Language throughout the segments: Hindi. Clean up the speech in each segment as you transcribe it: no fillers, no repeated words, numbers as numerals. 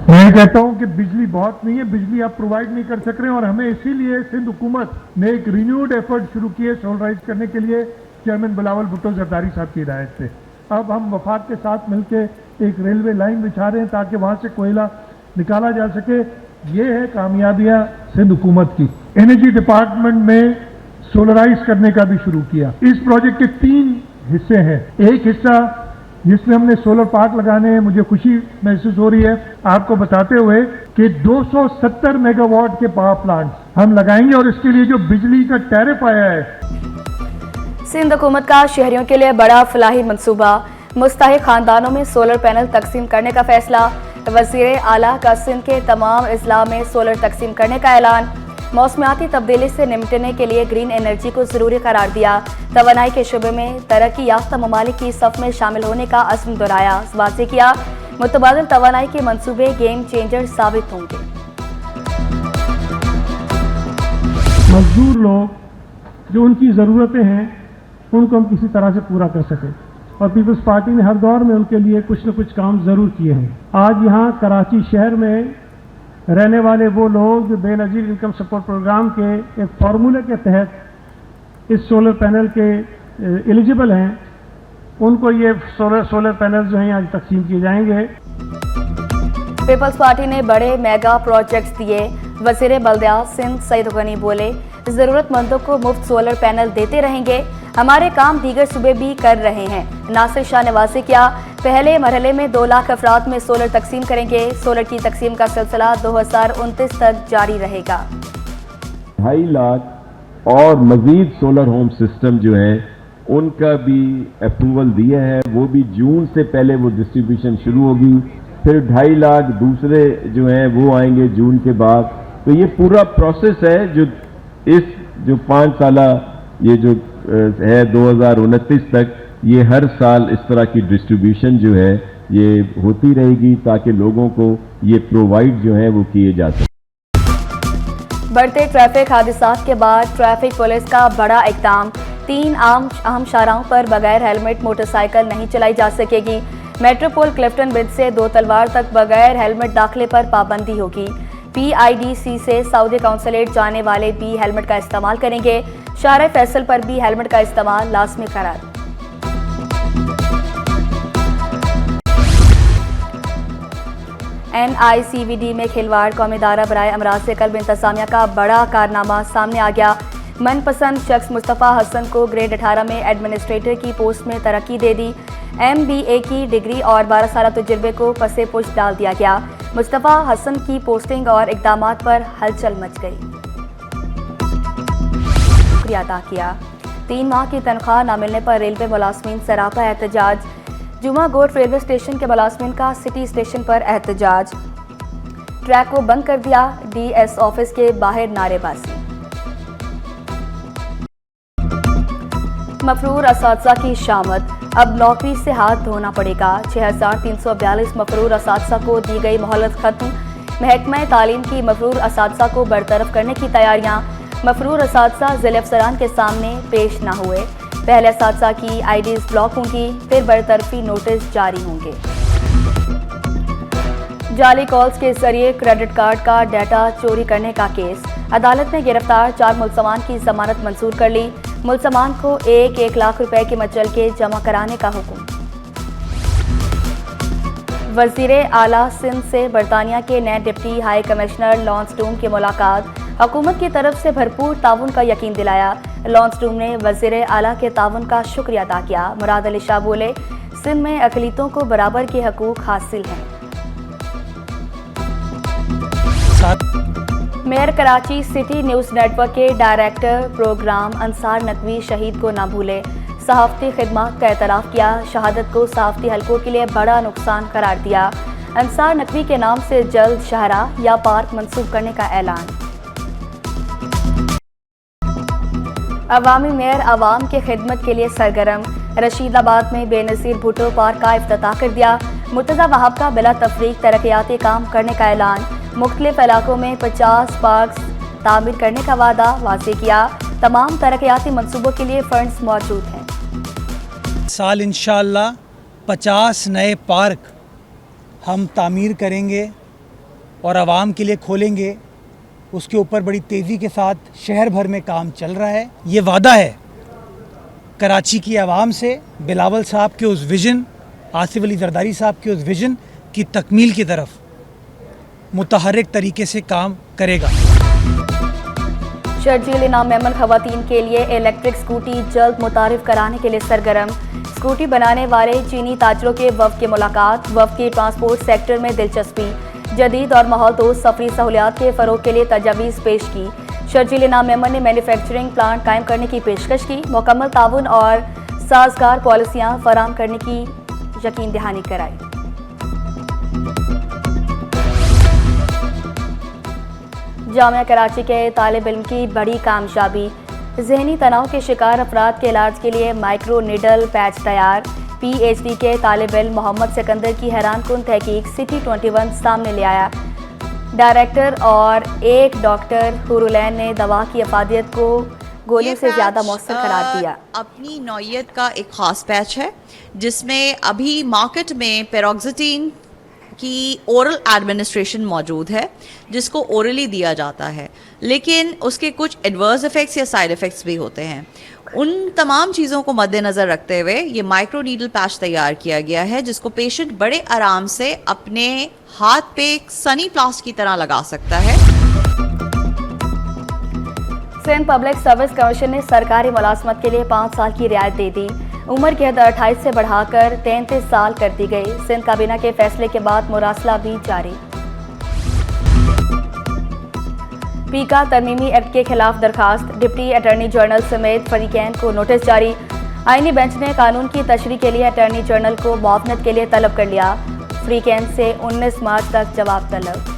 मैं कहता हूं कि बिजली बहुत नहीं है, बिजली आप प्रोवाइड नहीं कर सक रहे हैं और हमें इसीलिए सिंध हुकूमत ने एक रिन्यूड एफर्ट शुरू किए सोलराइज करने के लिए चेयरमैन बिलावल भुट्टो जरदारी साहब की हिदायत से। अब हम वफाक के साथ मिलकर एक रेलवे लाइन बिछा रहे हैं ताकि वहां से कोयला निकाला जा सके। ये है कामयाबियां सिंध हुकूमत की। एनर्जी डिपार्टमेंट में सोलराइज करने का भी शुरू किया। इस प्रोजेक्ट के 3 हिस्से हैं। एक हिस्सा जिसमें हमने सोलर पार्क लगाने हैं, मुझे खुशी महसूस हो रही है आपको बताते हुए कि 270 मेगावाट के पावर प्लांट्स हम लगाएंगे और इसके लिए जो बिजली का टैरिफ आया है। सिंध हुकूमत का शहरियों के लिए बड़ा फलाही मंसूबा, मुस्तहिक खानदानों में सोलर पैनल तकसीम करने का फैसला। वज़ीर आला का सिंध के तमाम अजला में सोलर तकसीम करने का ऐलान। मौसमियाती तब्दीली से निपटने के लिए ग्रीन एनर्जी को जरूरी करार दिया। तवानाई के शुबे में तरक्की याफ्ता ममालिक की सफ में शामिल होने का अज़्म दोहराया। वाज़ेह किया मुतबादिल तवानाई के मंसूबे गेम चेंजर साबित होंगे। मजदूर लोग जो उनकी ज़रूरतें हैं उनको हम किसी तरह से पूरा कर सकें और पीपल्स पार्टी ने हर दौर में उनके लिए कुछ न कुछ काम ज़रूर किए हैं। आज यहाँ कराची शहर में रहने वाले वो लोग जो बेनज़ीर इनकम सपोर्ट प्रोग्राम के एक फार्मूले के तहत इस सोलर पैनल के एलिजिबल हैं, उनको ये सोलर पैनल जो हैं आज तकसीम किए जाएंगे। पीपल्स पार्टी ने बड़े मेगा प्रोजेक्ट्स दिए। वज़ीर बल्दियात सिंध सईद गनी बोले, ज़रूरतमंदों को मुफ्त सोलर पैनल देते रहेंगे। हमारे काम दीगर सूबे भी कर रहे हैं। नासिर शाह ने वाज़ेह किया, पहले मरहले में 2 लाख अफराद में सोलर तकसीम करेंगे। सोलर की तकसीम का सिलसिला 2029 तक जारी रहेगा। 2.5 लाख और मजीद सोलर होम सिस्टम जो है उनका भी अप्रूवल दिया है, वो भी जून से पहले वो डिस्ट्रीब्यूशन शुरू होगी। फिर 2.5 लाख दूसरे जो हैं वो आएंगे जून के बाद। तो ये पूरा प्रोसेस है जो 5 साला ये जो है 2029 तक, ये हर साल इस तरह की डिस्ट्रीब्यूशन जो है ये होती रहेगी ताकि लोगों को ये प्रोवाइड जो है वो किए जा सके। बढ़ते ट्रैफिक हादसात के बाद ट्रैफिक पुलिस का बड़ा इक़दाम। 3 अहम शाहराहों पर बगैर हेलमेट मोटरसाइकिल नहीं चलाई जा सकेगी। मेट्रोपोल क्लिफ्टन ब्रिज से 2 तलवार तक बगैर हेलमेट दाखिले पर पाबंदी होगी। PIDC से सऊदी काउंसलेट जाने वाले भी हेलमेट का इस्तेमाल करेंगे। शाहराह फैसल पर भी हेलमेट का इस्तेमाल लाजमी करार। NICVD में खिलवाड़, कौमी इदारा बराए अमराज से कल्ब इंतजामिया का बड़ा कारनामा सामने आ गया। मनपसंद शख्स मुस्तफ़ा हसन को ग्रेड 18 में एडमिनिस्ट्रेटर की पोस्ट में तरक्की दे दी। MBA की डिग्री और 12 साल तजुर्बे को पसे पुश डाल दिया गया। मुस्तफ़ा हसन की पोस्टिंग और इक़दामात पर हलचल मच गई। शुक्रिया अदा किया। 3 माह की तनख्वाह न मिलने पर रेलवे मुलाजमीन सरापा एहतजाज। जुमा गोट रेलवे स्टेशन के मुलाजमीन का सिटी स्टेशन पर एहतजाज। ट्रैक को बंद कर दिया। DS ऑफिस के बाहर नारेबाजी। मफरूर असातिज़ा की शामत, अब नौकरी से हाथ धोना पड़ेगा। 6342 मफरूर असातिज़ा को दी गई मोहलत खत्म। महकमा तालीम की मफरूर असातिज़ा को बरतरफ करने की तैयारियां। मफरूर असातिज़ा ज़िले अफसरान के सामने पेश न हुए। पहले असातिज़ा की IDs ब्लॉक होंगी, फिर बरतरफी नोटिस जारी होंगे। जाली कॉल्स के जरिए क्रेडिट कार्ड का डाटा चोरी करने का केस। अदालत ने गिरफ्तार 4 मुलजमान की जमानत मंजूर कर ली। मुलजमान को 1 लाख रुपए के मचल के जमा कराने का हुक्म। वज़ीर आला सिंध से बरतानिया के नए डिप्टी हाई कमिश्नर लॉन्स डूम की मुलाकात। हुकूमत की तरफ से भरपूर ताउन का यकीन दिलाया। लॉन्स डूम ने वज़ीर आला के ताउन का शुक्रिया अदा किया। मुराद अली शाह बोले, सिंध में अक़लियतों को बराबर के हकूक़ हासिल हैं। Mayor Karachi city news network के डायरेक्टर प्रोग्राम अंसार नकवी शहीद को न भूले। सहाफ़ती खिदमत का एतराफ़ किया। शहादत को सहाफ़ती हलकों के लिए बड़ा नुकसान करार दिया। अंसार नकवी के नाम से जल्द शहरा या पार्क मंसूब करने का ऐलान। अवामी मेयर अवाम के खिदमत के लिए सरगर्म। रशीदाबाद में बेनज़ीर भुट्टो पार्क का इफ्तिताह कर दिया। मुर्तज़ा वहाब का बिला तफरीक तरक्याती काम करने का ऐलान। मुख्तलिफ इलाकों में 50 पार्क तामीर करने का वादा वाज़ेह किया। तमाम तरक्याती मंसूबों के लिए फंड्स मौजूद हैं। साल इंशाअल्लाह 50 नए पार्क हम तामीर करेंगे और आवाम के लिए खोलेंगे, उसके ऊपर बड़ी तेज़ी के साथ शहर भर में काम चल रहा है। ये वादा है कराची की आवाम से, बिलावल साहब के उस विज़न, आसिफ अली जरदारी साहब के उस विज़न की तकमील की तरफ मुतहर्रिक तरीके से काम करेगा। शर्जील इनाम मेमन खवातीन के लिए इलेक्ट्रिक स्कूटी जल्द मुतारिफ कराने के लिए सरगर्म। स्कूटी बनाने वाले चीनी ताजरों के वफ़द की मुलाकात। वफ़द की ट्रांसपोर्ट सेक्टर में दिलचस्पी, जदीद और माहौल दोस्त सफरी सहूलियात के फ़रोग के लिए तजावीज़ पेश की। शर्जील इनाम मेमन ने मैन्युफैक्चरिंग प्लांट कायम करने की पेशकश की। मुकम्मल ताउन और साजगार पॉलिसियाँ फराम करने की यकीन दहानी कराई। जामिया कराची के तालिब इल्म की बड़ी कामयाबी। जहनी तनाव के शिकार अफराद के इलाज के लिए माइक्रो नीडल पैच तैयार। PhD के तालिब इल्म मोहम्मद सिकंदर की हैरानकुन तहकीक सिटी 21 सामने ले आया। डायरेक्टर और एक डॉक्टर हुरुलैन ने दवा की अफादियत को गोलियों से ज़्यादा मौसर करार दिया। अपनी नौइयत का एक ख़ास पैच है जिसमें अभी मार्केट में पेरोक्सिटीन की ओरल एडमिनिस्ट्रेशन मौजूद है, जिसको ओरली दिया जाता है, लेकिन उसके कुछ एडवर्स इफ़ेक्ट्स या साइड इफ़ेक्ट्स भी होते हैं। उन तमाम चीज़ों को मद्देनज़र रखते हुए ये माइक्रो नीडल पैच तैयार किया गया है, जिसको पेशेंट बड़े आराम से अपने हाथ पे एक सनी प्लास्ट की तरह लगा सकता है। सिंध पब्लिक सर्विस कमीशन ने सरकारी मुलाजमत के लिए 5 साल की रियायत दे दी। उम्र की हद 28 से बढ़ाकर 33 साल कर दी गई। सिंध काबीना के फैसले के बाद मुरासला भी जारी। पीका तरमीमी एक्ट के खिलाफ दरखास्त। डिप्टी अटॉर्नी जनरल समेत फरीकैन को नोटिस जारी। आईनी बेंच ने कानून की तशरीह के लिए अटॉर्नी जनरल को मुआवनत के लिए तलब कर लिया। फरीकैन से 19 मार्च तक जवाब तलब।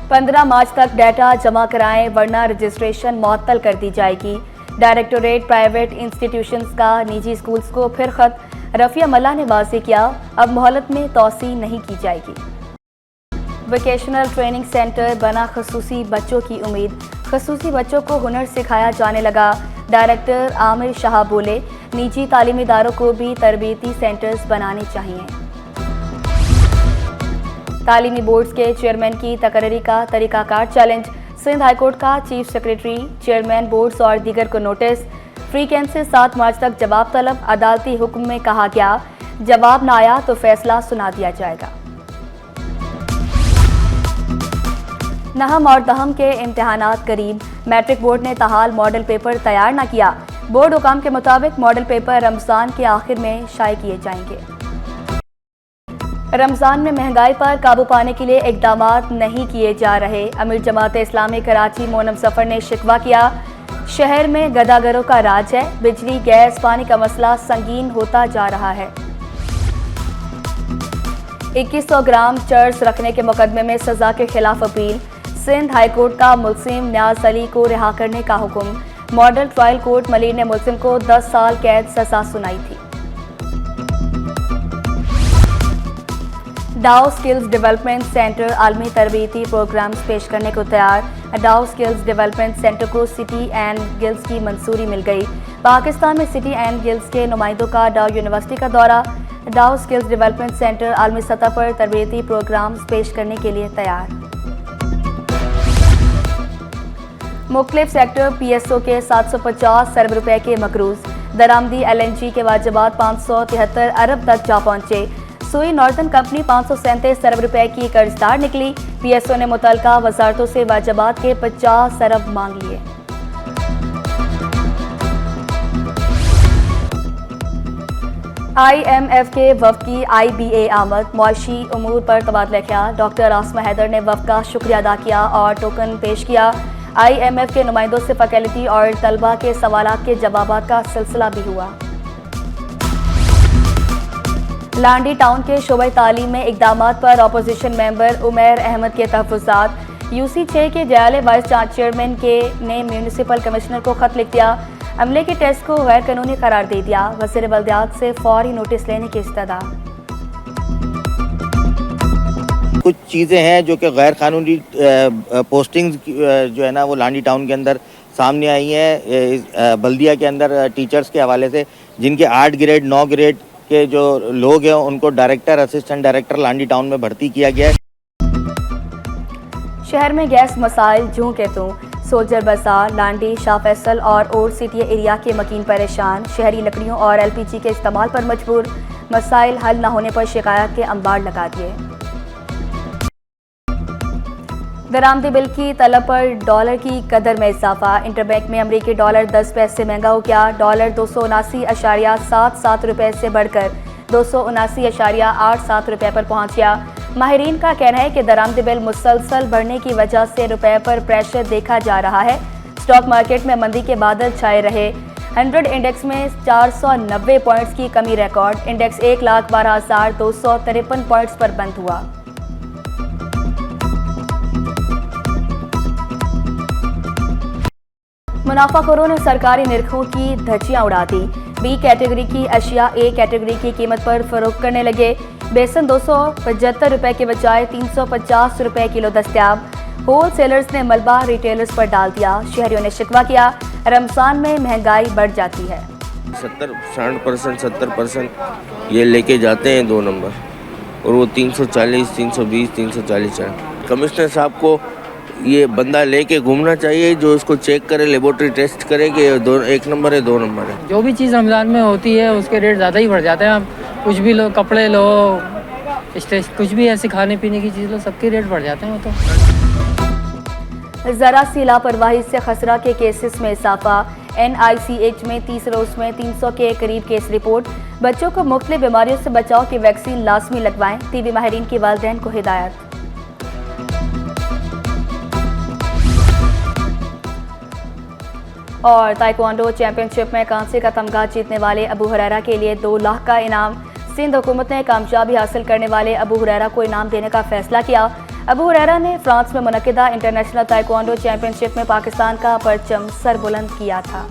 15 मार्च तक डाटा जमा कराएं वरना रजिस्ट्रेशन मुअत्तल कर दी जाएगी। डायरेक्टोरेट प्राइवेट इंस्टीट्यूशंस का निजी स्कूल्स को फिर खत। रफिया मल्ला ने वाज़ेह किया, अब मोहलत में तोसी नहीं की जाएगी। वोकेशनल ट्रेनिंग सेंटर बना खसूसी बच्चों की उम्मीद। खसूसी बच्चों को हुनर सिखाया जाने लगा। डायरेक्टर आमिर शाह बोले, निजी तालीमी इदारों को भी तरबियती सेंटर्स बनाने चाहिए। तालीमी बोर्ड्स के चेयरमैन की तकरीरी का तरीकाकार चैलेंज। सिंध हाईकोर्ट का चीफ सेक्रेटरी, चेयरमैन बोर्ड्स और दीगर को नोटिस। फ्रीकैन से 7 मार्च तक जवाब तलब। अदालती हुक्म में कहा गया, जवाब न आया तो फैसला सुना दिया जाएगा। नहम और दहम के इम्तिहानात करीब। मैट्रिक बोर्ड ने ताहाल मॉडल पेपर तैयार न किया। बोर्ड हुकाम के मुताबिक मॉडल पेपर रमजान के आखिर में शाये किए जाएंगे। रमजान में महंगाई पर काबू पाने के लिए इकदामात नहीं किए जा रहे। अमीर जमात इस्लामी कराची मोनम सफर ने शिकवा किया, शहर में गदागरों का राज है। बिजली, गैस, पानी का मसला संगीन होता जा रहा है। 2100 ग्राम चर्स रखने के मुकदमे में सजा के खिलाफ अपील। सिंध हाईकोर्ट का मुलजिम न्याज अली को रिहा करने का हुक्म। मॉडल ट्रायल कोर्ट मलिर ने मुलजिम को 10 साल कैद सजा सुनाई थी। डाउ स्किल्स डेवलपमेंट सेंटर आलमी तरबियती प्रोग्राम्स पेश करने को तैयार। डाउ स्किल्स डेवलपमेंट सेंटर को सिटी एंड गिल्ड्स की मंजूरी मिल गई। पाकिस्तान में सिटी एंड गिल्ड्स के नुमाइंदों का डाउ यूनिवर्सिटी का दौरा। डाउ स्किल्स डेवलपमेंट सेंटर आलमी सतह पर तरबियती प्रोग्राम्स पेश करने के लिए तैयार। मुख्तलिफ सेक्टर PSO के 750 अरब रुपए के मकरूज। दरामदी LNG के वाजिबात 573 अरब तक जा पहुंचे। सुई नॉर्दर्न कंपनी 537 अरब रुपए की कर्जदार निकली। PSO ने मुतल्लिका वजारतों से वाजिबात के 50 अरब मांग लिए। IMF के वफ़द की IBA आमद। मुआशी उमूर पर तबादला ख्याल। डॉक्टर आसमा हैदर ने वफ़द का शुक्रिया अदा किया और टोकन पेश किया। IMF के नुमाइंदों से फैकल्टी और तलबा के सवालात के जवाबात का सिलसिला भी हुआ। लांडी टाउन के शोबे तालीम में इकदामात पर अपोजिशन मेंबर उमैर अहमद के तहफ़्फ़ुज़ात। UC6 के जयाले वाइस चेयरमैन ने म्यूनिसिपल कमिश्नर को खत लिख दिया। अमले के टेस्ट को गैर कानूनी करार दे दिया। वज़ीर बल्दियात से फौरी नोटिस लेने की इस्तदा। कुछ चीज़ें हैं जो कि गैर कानूनी पोस्टिंग जो है ना वो लांडी टाउन के अंदर सामने आई हैं बल्दिया के अंदर टीचर्स के हवाले से, जिनके 8 ग्रेड 9 ग्रेड के जो लोग हैं उनको director, assistant director Landi town में भर्ती किया गया है। शहर में गैस मसाइल जूं के तूं, सोल्जर बाजार, लांडी, शाह फैसल और ओल्ड सिटी एरिया के मकीन परेशान, शहरी लकड़ियों और LPG के इस्तेमाल पर मजबूर, मसाइल हल न होने पर शिकायत के अंबार लगा दिए। दरामदी बिल की तलब पर डॉलर की कदर में इजाफा, इंटरबैंक में अमरीकी डॉलर 10 पैसे महंगा हो गया, डॉलर 279.77 रुपये से बढ़कर 279.87 रुपये पर पहुंच गया। माहिरीन का कहना है कि दरामदी बिल मुसलसल बढ़ने की वजह से रुपये पर प्रेशर देखा जा रहा है। स्टॉक मार्केट में मंदी के बादल छाए रहे। 100 इंडेक्स में 490 पॉइंट्स की कमी रिकॉर्ड, इंडेक्स 1,12,253 पॉइंट्स पर बंद हुआ। मुनाफाखोरों ने सरकारी निरखों की धज्जियां उड़ा दी। बी कैटेगरी की अशिया ए कैटेगरी की कीमत पर फरोख्त करने लगे। बेसन 275 रुपए के बजाय 350 रुपए किलो दस्तयाब। होल सेलर्स ने मलबा रिटेलर्स पर डाल दिया। शहरियों ने शिकवा किया, रमजान में महंगाई बढ़ जाती है। 70% ये लेके जाते हैं 2 नंबर और वो 340, 320, 340 है। कमिश्नर साहब को ये बंदा लेके घूमना चाहिए जो इसको चेक करे, लेबोरेटरी टेस्ट करे कि 1 नंबर है 2 नंबर है। जो भी चीज़ रमज़ान में होती है उसके रेट ज़्यादा ही बढ़ जाते हैं। आप कुछ भी लो, कपड़े लो, कुछ भी ऐसे खाने पीने की चीज़ लो, सबके रेट बढ़ जाते हैं वो तो। ज़रा सी लापरवाही से खसरा के केसेस में इजाफा, NICH में 30 रोज में 300 के करीब केस रिपोर्ट। बच्चों को मुख्तलिफ बीमारियों से बचाव की वैक्सीन लाजमी लगवाएं, टीबी माहिरीन की वालिदैन को हिदायत। और ताइक्वांडो चैंपियनशिप में कांसे का तमगा जीतने वाले अबू हुरैरा के लिए 2 लाख का इनाम। सिंध हुकूमत ने कामयाबी हासिल करने वाले अबू हुरैरा को इनाम देने का फैसला किया। अबू हुरैरा ने फ्रांस में मुनक्किदा इंटरनेशनल ताइक्वांडो चैंपियनशिप में पाकिस्तान का परचम सरबुलंद किया था।